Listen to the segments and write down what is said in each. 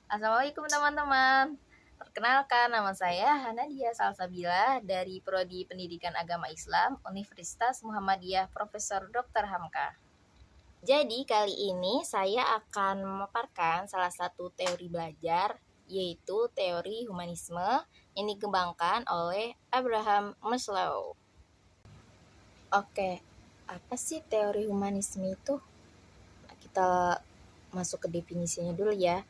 Assalamualaikum teman-teman. Perkenalkan, nama saya Hanadia Salsabila dari Prodi Pendidikan Agama Islam Universitas Muhammadiyah Profesor Dr. Hamka. Jadi kali ini saya akan memaparkan salah satu teori belajar, yaitu teori humanisme yang dikembangkan oleh Abraham Maslow. Oke, apa sih teori humanisme itu? Kita masuk ke definisinya dulu ya.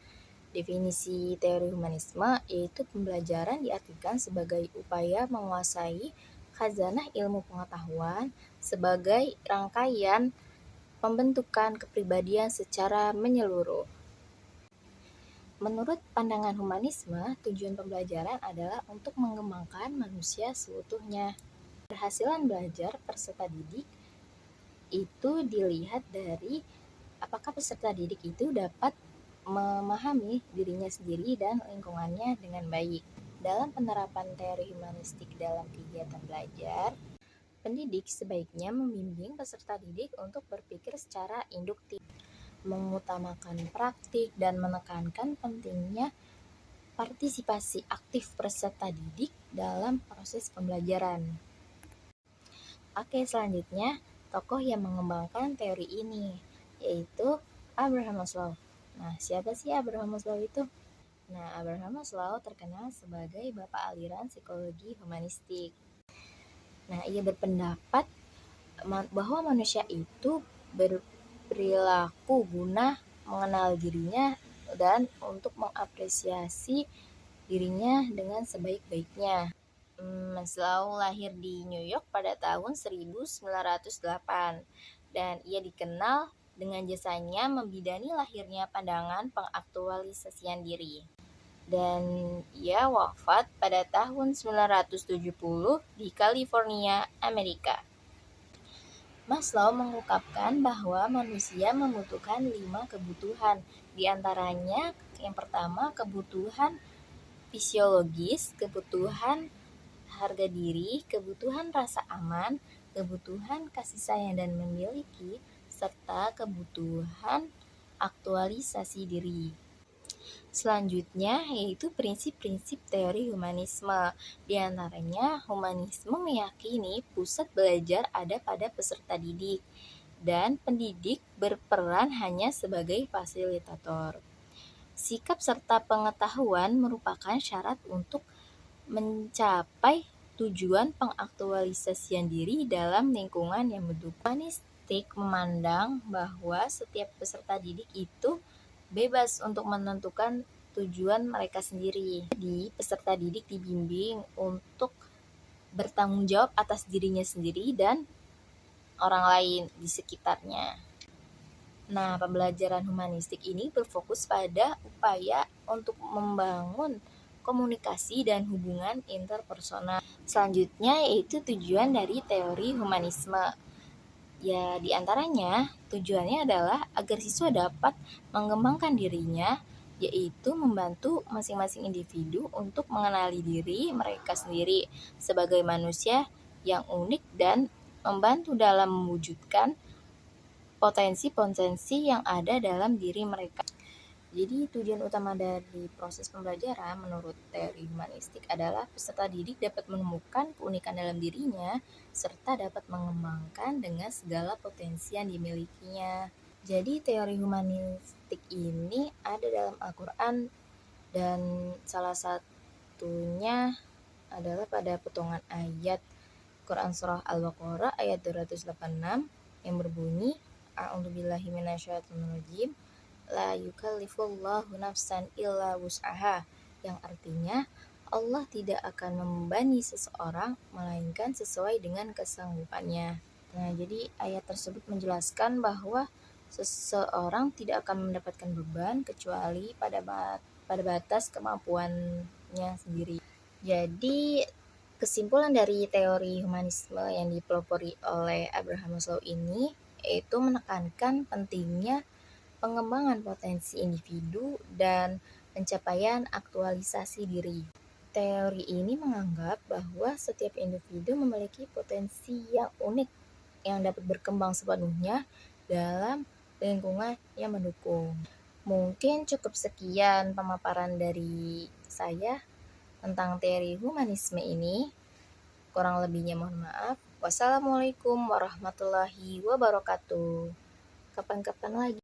Definisi teori humanisme yaitu pembelajaran diartikan sebagai upaya menguasai khazanah ilmu pengetahuan sebagai rangkaian pembentukan kepribadian secara menyeluruh. Menurut pandangan humanisme, tujuan pembelajaran adalah untuk mengembangkan manusia seutuhnya. Keberhasilan belajar peserta didik itu dilihat dari apakah peserta didik itu dapat memahami dirinya sendiri dan lingkungannya dengan baik. Dalam penerapan teori humanistik dalam kegiatan belajar, pendidik sebaiknya membimbing peserta didik untuk berpikir secara induktif, mengutamakan praktik dan menekankan pentingnya partisipasi aktif peserta didik dalam proses pembelajaran. Oke, selanjutnya tokoh yang mengembangkan teori ini yaitu Abraham Maslow. Nah, siapa sih Abraham Maslow itu? Nah, Abraham Maslow terkenal sebagai bapak aliran psikologi humanistik. Nah, ia berpendapat bahwa manusia itu berperilaku guna mengenal dirinya dan untuk mengapresiasi dirinya dengan sebaik-baiknya. Maslow lahir di New York pada tahun 1908 dan ia dikenal dengan jasanya membidani lahirnya pandangan pengaktualisasian diri. Dan ia wafat pada tahun 1970 di California, Amerika. Maslow mengungkapkan bahwa manusia membutuhkan 5 kebutuhan, di antaranya yang pertama kebutuhan fisiologis, kebutuhan harga diri, kebutuhan rasa aman, kebutuhan kasih sayang dan memiliki, serta kebutuhan aktualisasi diri. Selanjutnya yaitu prinsip-prinsip teori humanisme. Di antaranya, humanisme meyakini pusat belajar ada pada peserta didik dan pendidik berperan hanya sebagai fasilitator. Sikap serta pengetahuan merupakan syarat untuk mencapai tujuan pengaktualisasian diri dalam lingkungan yang mendukung. Humanistik memandang bahwa setiap peserta didik itu bebas untuk menentukan tujuan mereka sendiri. Jadi, peserta didik dibimbing untuk bertanggung jawab atas dirinya sendiri dan orang lain di sekitarnya. Nah, pembelajaran humanistik ini berfokus pada upaya untuk membangun komunikasi dan hubungan interpersonal. Selanjutnya yaitu tujuan dari teori humanisme. Ya, di antaranya tujuannya adalah agar siswa dapat mengembangkan dirinya, yaitu membantu masing-masing individu untuk mengenali diri mereka sendiri sebagai manusia yang unik dan membantu dalam mewujudkan potensi-potensi yang ada dalam diri mereka. Jadi tujuan utama dari proses pembelajaran menurut teori humanistik adalah peserta didik dapat menemukan keunikan dalam dirinya serta dapat mengembangkan dengan segala potensi yang dimilikinya. Jadi teori humanistik ini ada dalam Al-Quran dan salah satunya adalah pada potongan ayat Quran Surah Al-Baqarah ayat 286 yang berbunyi A'udzubillahi minasyaitonirrajim la yukallifullahu nafsan illa wus'aha, yang artinya Allah tidak akan membebani seseorang melainkan sesuai dengan kesanggupannya. Nah, jadi ayat tersebut menjelaskan bahwa seseorang tidak akan mendapatkan beban kecuali pada batas kemampuannya sendiri. Jadi kesimpulan dari teori humanisme yang dipelopori oleh Abraham Maslow ini yaitu menekankan pentingnya pengembangan potensi individu dan pencapaian aktualisasi diri. Teori ini menganggap bahwa setiap individu memiliki potensi yang unik yang dapat berkembang sepenuhnya dalam lingkungan yang mendukung. Mungkin cukup sekian pemaparan dari saya tentang teori humanisme ini. Kurang lebihnya mohon maaf. Wassalamualaikum warahmatullahi wabarakatuh. Kapan-kapan lagi.